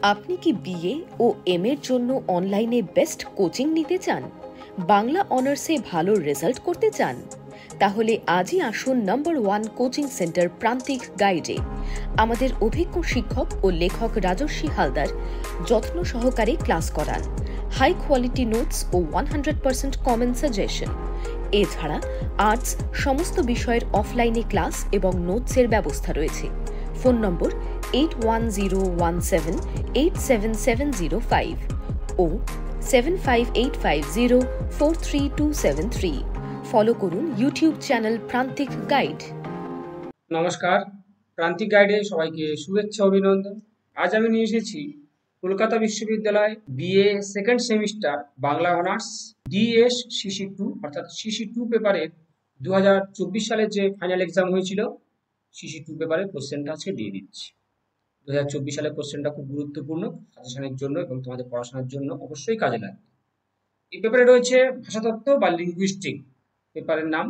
আপনি কি বিএ ও এম এর জন্য অনলাইনে বেস্ট কোচিং নিতে চান? বাংলা অনার্সে ভালো রেজাল্ট করতে চান? তাহলে আজই আসুন নাম্বার 1 কোচিং সেন্টার প্রান্তিক গাইডে। আমাদের অভিজ্ঞ শিক্ষক ও লেখক রাজস্বী হালদার যত্ন সহকারে ক্লাস করান, হাই কোয়ালিটি নোটস ও 100% কমন সাজেশন। এছাড়া আর্টস সমস্ত বিষয়ের অফলাইনে ক্লাস এবং নোটসের ব্যবস্থা রয়েছে। ফোন নম্বর 8101787705 ও 7585043273। ফলো করুন ইউটিউব চ্যানেল প্রান্তিক গাইড। নমস্কার, প্রান্তিক গাইডে সবাইকে শুভেচ্ছা অভিনন্দন। আজ আমি নিয়ে এসেছি কলকাতা বিশ্ববিদ্যালয় BA second semester Bangla honours DS CC 2 অর্থাৎ সিসি 2 পেপারের 2024 সালের যে ফাইনাল এক্সাম হয়েছিল সিসি 2 পেপারের কোশ্চেনটা আজকে দিয়ে দিচ্ছি। 2024 সালের কোশ্চেনটা খুব গুরুত্বপূর্ণ সাজেশনের জন্য এবং তোমাদের পড়াশোনার জন্য অবশ্যই কাজে লাগবে। এই পেপারে রয়েছে ভাষাতত্ত্ব বা লিঙ্গুইস্টিক, পেপারের নাম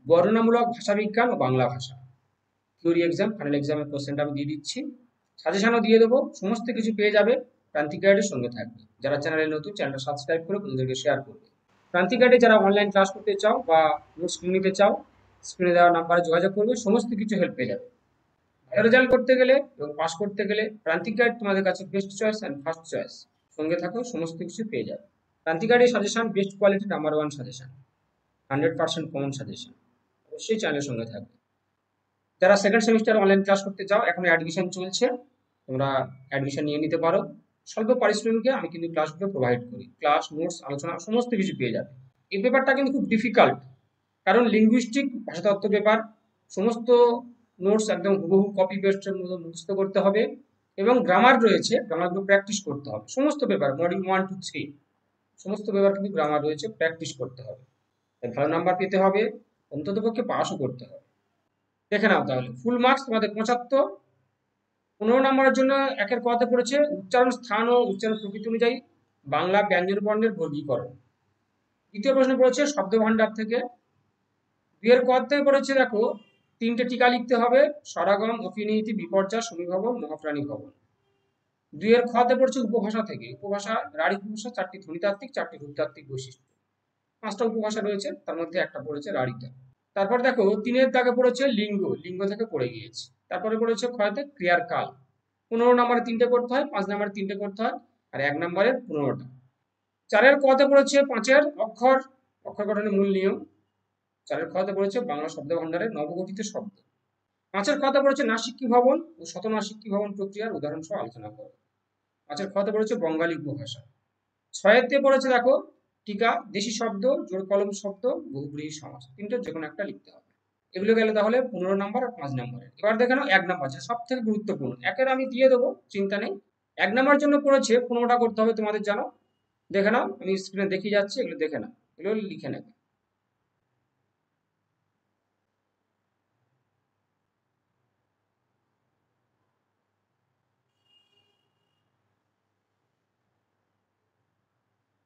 বর্ণনামূলক ভাষাবিজ্ঞান ও বাংলা ভাষা। থিওরি এক্সাম, ফাইনাল এক্সামের কোশ্চেনটা আমি দিয়ে দিচ্ছি, সাজেশনও দিয়ে দেবো, সমস্ত কিছু পেয়ে যাবে। প্রান্তিক গাইডের সঙ্গে থাকবে। যারা চ্যানেলে নতুন, চ্যানেলটা সাবস্ক্রাইব করে বন্ধুদেরকে শেয়ার করবে। প্রান্তিক গাইডে যারা অনলাইন ক্লাস করতে চাও বা নোটস নিতে চাও, স্ক্রিনে দেওয়া নাম্বারে যোগাযোগ করবে, সমস্ত কিছু হেল্প পেয়ে যাবে। ভালো রেজাল্ট করতে গেলে এবং পাস করতে গেলে প্রান্তিক গাইড তোমাদের কাছে best choice and first choice. সঙ্গে থাকো, সমস্ত কিছু পেয়ে যাবে। প্রান্তিক গাইডের suggestion best quality, number 1 suggestion, 100% common suggestion. অবশ্যই চ্যানেলের সঙ্গে থাকবে। যারা সেকেন্ড সেমিস্টার অনলাইন ক্লাস করতে চাও, এখন অ্যাডমিশন চলছে, তোমরা অ্যাডমিশন নিয়ে নিতে পারো। স্বল্প পারিশ্রমিকে আমি কিন্তু ক্লাসগুলো প্রোভাইড করি, ক্লাস নোটস আলোচনা সমস্ত কিছু পেয়ে যাবে। এই পেপারটা কিন্তু খুব ডিফিকাল্ট, কারণ লিঙ্গুইস্টিক ভাষাতত্ত্ব পেপার, সমস্ত নোটস একদম হুবহু কপি পেস্টের মতো মুখস্থ করতে হবে এবং গ্রামার রয়েছে, গ্রামারগুলো প্র্যাকটিস করতে হবে। সমস্ত পেপার মডিউল 1 2 3 সমস্ত পেপার কিন্তু গ্রামার রয়েছে, প্র্যাকটিস করতে হবে। ভালো নাম্বার পেতে হবে, অন্ততপক্ষে পাসও করতে হবে। দেখে নাও তাহলে, ফুল মার্কস তোমাদের 75। 15 নম্বরের জন্য একের কতে পড়েছে উচ্চারণ স্থান ও উচ্চারণ প্রকৃতি অনুযায়ী বাংলা ব্যঞ্জন বর্ণের বর্গীকরণ। দ্বিতীয় প্রশ্ন পড়েছে শব্দ ভাণ্ডার থেকে। দুইয়ের কতে পড়েছে দেখো 3টে টিকা লিখতে হবে, স্বরাগম, অপিনীতি, বিপর্যয়, সমীভবন, মহাপ্রাণী ভবন। দুইয়ের খতে পড়েছে উপভাষা থেকে। উপভাষা, রাঢ়ী উপভাষা 4টি ধ্বনিতাত্ত্বিক, 4টি রূপতাত্ত্বিক বৈশিষ্ট্য। 5টা উপভাষা রয়েছে, তার মধ্যে একটা পড়েছে রাঢ়ীটা। তারপর দেখো 3-এর দাগে পড়েছে লিঙ্গ, লিঙ্গ থেকে পড়ে গিয়েছে। তারপরে পড়েছে ক্ষয়তে ক্রিয়ার কাল। 15 নম্বরে 3টে করতে হয়, 5 নম্বরে 3টে করতে হয়, আর 1 নম্বরে 15টা। 4-এর কতে পড়েছে 5-এর অক্ষর, অক্ষর গঠনের মূল নিয়ম। 4-এর খতে পড়েছে বাংলা শব্দ ভাণ্ডারের নবগঠিত শব্দ। 5-এর খতে পড়েছে নাসিক্যি ভবন ও শতনাসিক্যি ভবন প্রক্রিয়ার উদাহরণ সহ আলোচনা করো। 5-এর খতে পড়েছে বঙ্গালী উপভাষা। 6-এতে পড়েছে দেখো টিকা, দেশি শব্দ, জোড় কলম শব্দ, বহুব্রীহি সমাস। 3টের যে কোনো একটা লিখতে হবে। এগুলো গেলে তাহলে 15 নম্বর আর 5 নম্বরের। এবার দেখে নাও 1 নম্বর, যেটা সব থেকে গুরুত্বপূর্ণ। একের আমি দিয়ে দেবো, চিন্তা নেই। 1 নম্বরের জন্য পড়েছে 15টা করতে হবে, তোমাদের জানো। দেখে নাও, আমি স্ক্রিনে দেখিয়ে যাচ্ছি, এগুলো দেখে নাও, এগুলো লিখে নেবে।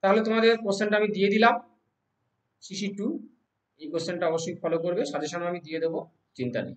তাহলে তোমাদের কোশ্চেনটা আমি দিয়ে দিলাম, সিসি 2। এই কোশ্চেনটা অবশ্যই ফলো করবে, সাজেশন আমি দিয়ে দেবো, চিন্তা নেই।